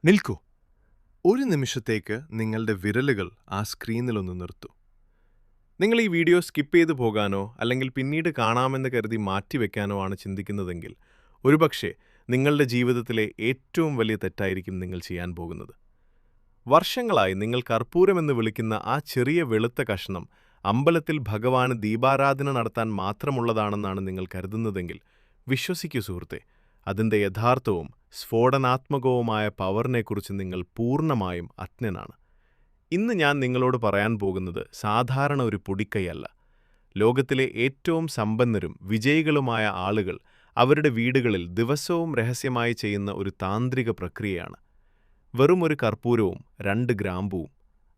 നിൽക്കൂ. ഒരു നിമിഷത്തേക്ക് നിങ്ങളുടെ വിരലുകൾ ആ സ്ക്രീനിലൊന്ന് നിർത്തൂ. നിങ്ങൾ ഈ വീഡിയോ സ്കിപ്പ് ചെയ്തു പോകാനോ അല്ലെങ്കിൽ പിന്നീട് കാണാമെന്ന് കരുതി മാറ്റിവെക്കാനോ ആണ് ചിന്തിക്കുന്നതെങ്കിൽ ഒരുപക്ഷെ നിങ്ങളുടെ ജീവിതത്തിലെ ഏറ്റവും വലിയ തെറ്റായിരിക്കും നിങ്ങൾ ചെയ്യാൻ പോകുന്നത്. വർഷങ്ങളായി നിങ്ങൾ കർപ്പൂരമെന്ന് വിളിക്കുന്ന ആ ചെറിയ വെളുത്ത കഷണം അമ്പലത്തിൽ ഭഗവാന് ദീപാരാധന നടത്താൻ മാത്രമുള്ളതാണെന്നാണ് നിങ്ങൾ കരുതുന്നതെങ്കിൽ വിശ്വസിക്കൂ സുഹൃത്തെ, അതിൻ്റെ യഥാർത്ഥവും സ്ഫോടനാത്മകവുമായ പവറിനെക്കുറിച്ച് നിങ്ങൾ പൂർണ്ണമായും അജ്ഞനാണ്. ഇന്ന് ഞാൻ നിങ്ങളോട് പറയാൻ പോകുന്നത് സാധാരണ ഒരു പൊടിക്കൈയല്ല. ലോകത്തിലെ ഏറ്റവും സമ്പന്നരും വിജയികളുമായ ആളുകൾ അവരുടെ വീടുകളിൽ ദിവസവും രഹസ്യമായി ചെയ്യുന്ന ഒരു താന്ത്രിക പ്രക്രിയയാണ്. വെറുമൊരു കർപ്പൂരവും 2 ഗ്രാമ്പുവും.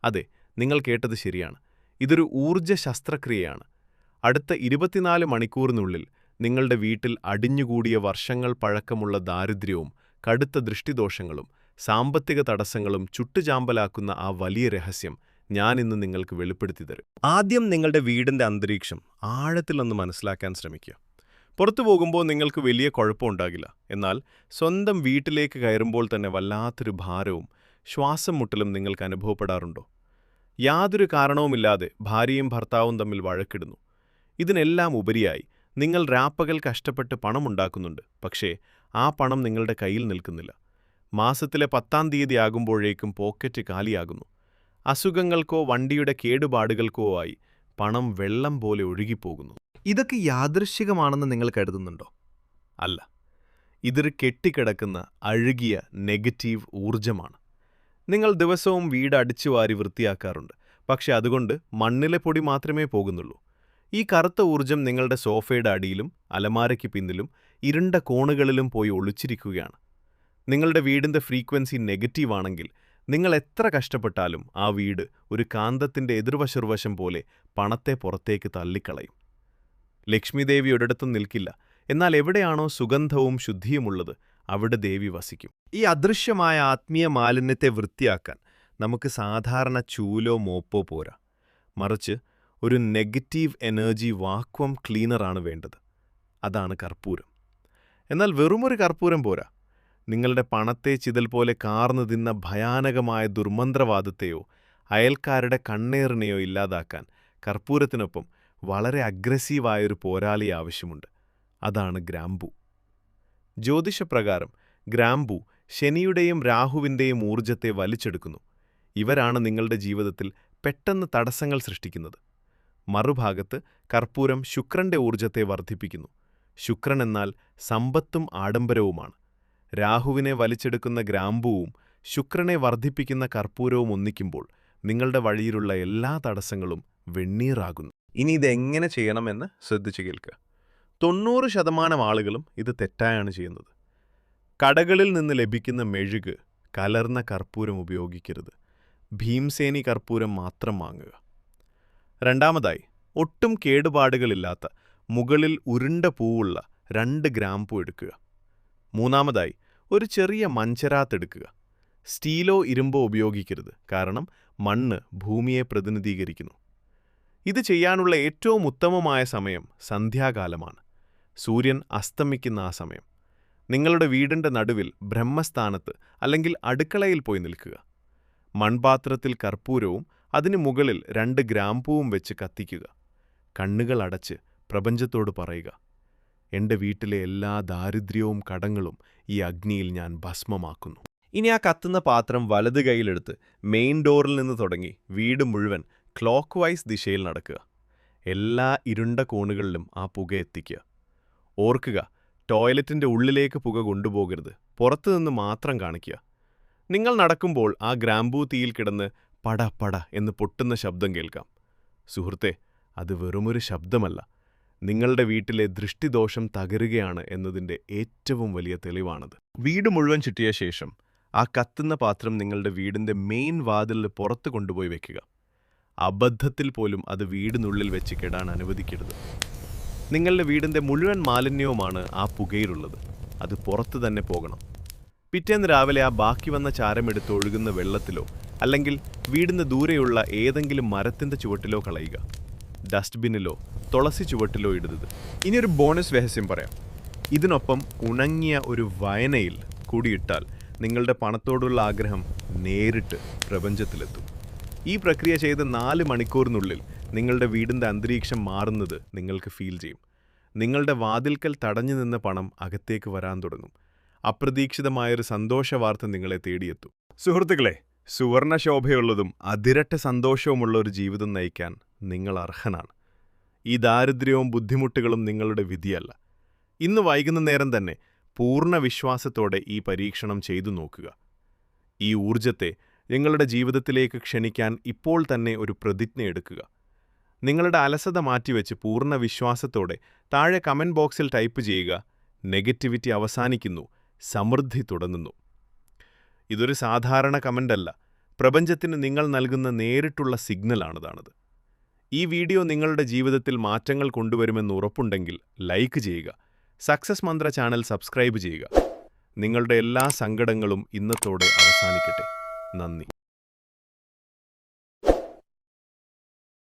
അതെ, നിങ്ങൾ കേട്ടത് ശരിയാണ്. ഇതൊരു ഊർജ്ജ ശസ്ത്രക്രിയയാണ്. അടുത്ത 24 മണിക്കൂറിനുള്ളിൽ നിങ്ങളുടെ വീട്ടിൽ അടിഞ്ഞുകൂടിയ വർഷങ്ങൾ പഴക്കമുള്ള ദാരിദ്ര്യവും കടുത്ത ദൃഷ്ടിദോഷങ്ങളും സാമ്പത്തിക തടസ്സങ്ങളും ചുട്ടുചാമ്പലാക്കുന്ന ആ വലിയ രഹസ്യം ഞാൻ ഇന്ന് നിങ്ങൾക്ക് വെളിപ്പെടുത്തി തരും. ആദ്യം നിങ്ങളുടെ വീടിൻ്റെ അന്തരീക്ഷം ആഴത്തിലൊന്ന് മനസ്സിലാക്കാൻ ശ്രമിക്കുക. പുറത്തു പോകുമ്പോൾ നിങ്ങൾക്ക് വലിയ കുഴപ്പമുണ്ടാകില്ല. എന്നാൽ സ്വന്തം വീട്ടിലേക്ക് കയറുമ്പോൾ തന്നെ വല്ലാത്തൊരു ഭാരവും ശ്വാസം മുട്ടലും നിങ്ങൾക്ക് അനുഭവപ്പെടാറുണ്ടോ? യാതൊരു കാരണവുമില്ലാതെ ഭാര്യയും ഭർത്താവും തമ്മിൽ വഴക്കിടുന്നു. ഇതിനെല്ലാം ഉപരിയായി നിങ്ങൾ രാപ്പകൽ കഷ്ടപ്പെട്ട് പണമുണ്ടാക്കുന്നുണ്ട്. പക്ഷേ ആ പണം നിങ്ങളുടെ കയ്യിൽ നിൽക്കുന്നില്ല. മാസത്തിലെ 10-ാം തീയതി ആകുമ്പോഴേക്കും പോക്കറ്റ് കാലിയാകുന്നു. അസുഖങ്ങൾക്കോ വണ്ടിയുടെ കേടുപാടുകൾക്കോ ആയി പണം വെള്ളം പോലെ ഒഴുകിപ്പോകുന്നു. ഇതൊക്കെ യാദൃശ്ചികമാണെന്ന് നിങ്ങൾ കരുതുന്നുണ്ടോ? അല്ല, ഇതൊരു കെട്ടിക്കിടക്കുന്ന അഴുകിയ നെഗറ്റീവ് ഊർജമാണ്. നിങ്ങൾ ദിവസവും വീട് അടിച്ചുവാരി വൃത്തിയാക്കാറുണ്ട്. പക്ഷെ അതുകൊണ്ട് മണ്ണിലെ പൊടി മാത്രമേ പോകുന്നുള്ളൂ. ഈ കറുത്ത ഊർജം നിങ്ങളുടെ സോഫയുടെ അടിയിലും അലമാരയ്ക്ക് പിന്നിലും ഇരുണ്ട കോണുകളിലും പോയി ഒളിച്ചിരിക്കുകയാണ്. നിങ്ങളുടെ വീടിൻ്റെ ഫ്രീക്വൻസി നെഗറ്റീവാണെങ്കിൽ നിങ്ങൾ എത്ര കഷ്ടപ്പെട്ടാലും ആ വീട് ഒരു കാന്തത്തിൻ്റെ എതിർവശർവശം പോലെ പണത്തെ പുറത്തേക്ക് തള്ളിക്കളയും. ലക്ഷ്മിദേവി ഒരിടത്തും നിൽക്കില്ല. എന്നാൽ എവിടെയാണോ സുഗന്ധവും ശുദ്ധിയുമുള്ളത് അവിടെ ദേവി വസിക്കും. ഈ അദൃശ്യമായ ആത്മീയ മാലിന്യത്തെ വൃത്തിയാക്കാൻ നമുക്ക് സാധാരണ ചൂലോ മോപ്പോ പോരാ. മറിച്ച് ഒരു നെഗറ്റീവ് എനർജി വാക്വം ക്ലീനറാണ് വേണ്ടത്. അതാണ് കർപ്പൂരം. എന്നാൽ വെറുമൊരു കർപ്പൂരം പോരാ. നിങ്ങളുടെ പണത്തെ ചിതൽ പോലെ കാർന്നു തിന്ന ഭയാനകമായ ദുർമന്ത്രവാദത്തെയോ അയൽക്കാരുടെ കണ്ണേറിനെയോ ഇല്ലാതാക്കാൻ കർപ്പൂരത്തിനൊപ്പം വളരെ അഗ്രസീവായൊരു പോരാളി ആവശ്യമുണ്ട്. അതാണ് ഗ്രാമ്പൂ. ജ്യോതിഷപ്രകാരം ഗ്രാമ്പൂ ശനിയുടെയും രാഹുവിൻ്റെയും ഊർജത്തെ വലിച്ചെടുക്കുന്നു. ഇവരാണ് നിങ്ങളുടെ ജീവിതത്തിൽ പെട്ടെന്ന് തടസ്സങ്ങൾ സൃഷ്ടിക്കുന്നത്. മറുഭാഗത്ത് കർപ്പൂരം ശുക്രന്റെ ഊർജത്തെ വർദ്ധിപ്പിക്കുന്നു. ശുക്രൻ എന്നാൽ സമ്പത്തും ആഡംബരവുമാണ്. രാഹുവിനെ വലിച്ചെടുക്കുന്ന ഗ്രാമ്പൂവും ശുക്രനെ വർദ്ധിപ്പിക്കുന്ന കർപ്പൂരവും ഒന്നിക്കുമ്പോൾ നിങ്ങളുടെ വഴിയിലുള്ള എല്ലാ തടസ്സങ്ങളും വെണ്ണീറാകുന്നു. ഇനി ഇതെങ്ങനെ ചെയ്യണമെന്ന് ശ്രദ്ധിച്ചു കേൾക്കുക. 90% ആളുകളും ഇത് തെറ്റായാണ് ചെയ്യുന്നത്. കടകളിൽ നിന്ന് ലഭിക്കുന്ന മെഴുക് കലർന്ന കർപ്പൂരം ഉപയോഗിക്കരുത്. ഭീംസേനി കർപ്പൂരം മാത്രം വാങ്ങുക. രണ്ടാമതായി, ഒട്ടും കേടുപാടുകളില്ലാത്ത മുകളിൽ ഉരുണ്ട പൂവുള്ള 2 ഗ്രാമ്പൂ എടുക്കുക. മൂന്നാമതായി, ഒരു ചെറിയ മഞ്ചരാത്തെടുക്കുക. സ്റ്റീലോ ഇരുമ്പോ ഉപയോഗിക്കരുത്. കാരണം മണ്ണ് ഭൂമിയെ പ്രതിനിധീകരിക്കുന്നു. ഇത് ചെയ്യാനുള്ള ഏറ്റവും ഉത്തമമായ സമയം സന്ധ്യാകാലമാണ്. സൂര്യൻ അസ്തമിക്കുന്ന ആ സമയം. നിങ്ങളുടെ വീടിൻ്റെ നടുവിൽ ബ്രഹ്മസ്ഥാനത്ത് അല്ലെങ്കിൽ അടുക്കളയിൽ പോയി നിൽക്കുക. മൺപാത്രത്തിൽ കർപ്പൂരവും അതിനു മുകളിൽ 2 ഗ്രാമ്പൂവും വെച്ച് കത്തിക്കുക. കണ്ണുകൾ അടച്ച് പ്രപഞ്ചത്തോട് പറയുക, എൻ്റെ വീട്ടിലെ എല്ലാ ദാരിദ്ര്യവും കടങ്ങളും ഈ അഗ്നിയിൽ ഞാൻ ഭസ്മമാക്കുന്നു. ഇനി ആ കത്തുന്ന പാത്രം വലത് കൈയിലെടുത്ത് മെയിൻ ഡോറിൽ നിന്ന് തുടങ്ങി വീട് മുഴുവൻ ക്ലോക്ക് വൈസ് ദിശയിൽ നടക്കുക. എല്ലാ ഇരുണ്ട കോണുകളിലും ആ പുക എത്തിക്കുക. ഓർക്കുക, ടോയ്ലറ്റിൻ്റെ ഉള്ളിലേക്ക് പുക കൊണ്ടുപോകരുത്. പുറത്തുനിന്ന് മാത്രം കാണിക്കുക. നിങ്ങൾ നടക്കുമ്പോൾ ആ ഗ്രാമ്പൂ തീയിൽ കിടന്ന് പട പട എന്ന് പൊട്ടുന്ന ശബ്ദം കേൾക്കാം. സുഹൃത്തെ, അത് വെറുമൊരു ശബ്ദമല്ല, നിങ്ങളുടെ വീട്ടിലെ ദൃഷ്ടിദോഷം തകരുകയാണ് എന്നതിൻ്റെ ഏറ്റവും വലിയ തെളിവാണത്. വീട് മുഴുവൻ ചുറ്റിയ ശേഷം ആ കത്തുന്ന പാത്രം നിങ്ങളുടെ വീടിൻ്റെ മെയിൻ വാതിലിൽ പുറത്ത് കൊണ്ടുപോയി വെക്കുക. അബദ്ധത്തിൽ പോലും അത് വീടിനുള്ളിൽ വെച്ച് കെടാൻ അനുവദിക്കരുത്. നിങ്ങളുടെ വീടിൻ്റെ മുഴുവൻ മാലിന്യവുമാണ് ആ പുകയിലുള്ളത്. അത് പുറത്ത് തന്നെ പോകണം. പിറ്റേന്ന് രാവിലെ ആ ബാക്കി വന്ന ചാരമെടുത്ത് ഒഴുകുന്ന വെള്ളത്തിലോ അല്ലെങ്കിൽ വീടിന് ദൂരെയുള്ള ഏതെങ്കിലും മരത്തിൻ്റെ ചുവട്ടിലോ കളയുക. ഡസ്റ്റ്ബിന്നിലോ തുളസി ചുവട്ടിലോ ഇടരുത്. ഇനിയൊരു ബോണസ് രഹസ്യം പറയാം. ഇതിനൊപ്പം ഉണങ്ങിയ ഒരു വയനയിൽ കൂടിയിട്ടാൽ നിങ്ങളുടെ പണത്തോടുള്ള ആഗ്രഹം നേരിട്ട് പ്രപഞ്ചത്തിലെത്തും. ഈ പ്രക്രിയ ചെയ്ത് 4 മണിക്കൂറിനുള്ളിൽ നിങ്ങളുടെ വീടിൻ്റെ അന്തരീക്ഷം മാറുന്നത് നിങ്ങൾക്ക് ഫീൽ ചെയ്യും. നിങ്ങളുടെ വാതിൽക്കൽ തടഞ്ഞു നിന്ന പണം അകത്തേക്ക് വരാൻ തുടങ്ങും. അപ്രതീക്ഷിതമായൊരു സന്തോഷവാർത്ത നിങ്ങളെ തേടിയെത്തും. സുഹൃത്തുക്കളെ, സുവർണശോഭയുള്ളതും അതിരട്ട സന്തോഷവുമുള്ള ഒരു ജീവിതം നയിക്കാൻ നിങ്ങൾ അർഹനാണ്. ഈ ദാരിദ്ര്യവും ബുദ്ധിമുട്ടുകളും നിങ്ങളുടെ വിധിയല്ല. ഇന്ന് വൈകുന്നേരം തന്നെ പൂർണ്ണ വിശ്വാസത്തോടെ ഈ പരീക്ഷണം ചെയ്തു നോക്കുക. ഈ ഊർജത്തെ നിങ്ങളുടെ ജീവിതത്തിലേക്ക് ക്ഷണിക്കാൻ ഇപ്പോൾ തന്നെ ഒരു പ്രതിജ്ഞ എടുക്കുക. നിങ്ങളുടെ അലസത മാറ്റിവെച്ച് പൂർണ്ണ വിശ്വാസത്തോടെ താഴെ കമൻറ്റ് ബോക്സിൽ ടൈപ്പ് ചെയ്യുക, നെഗറ്റിവിറ്റി അവസാനിക്കുന്നു, സമൃദ്ധി തുടങ്ങുന്നു. ഇതൊരു സാധാരണ കമൻ്റ് അല്ല, പ്രപഞ്ചത്തിന് നിങ്ങൾ നൽകുന്ന നേരിട്ടുള്ള സിഗ്നലാണതാണത്. ഈ വീഡിയോ നിങ്ങളുടെ ജീവിതത്തിൽ മാറ്റങ്ങൾ കൊണ്ടുവരുമെന്ന് ഉറപ്പുണ്ടെങ്കിൽ ലൈക്ക് ചെയ്യുക. സക്സസ് മന്ത്ര ചാനൽ സബ്സ്ക്രൈബ് ചെയ്യുക. നിങ്ങളുടെ എല്ലാ സങ്കടങ്ങളും ഇന്നത്തോടെ അവസാനിക്കട്ടെ. നന്ദി.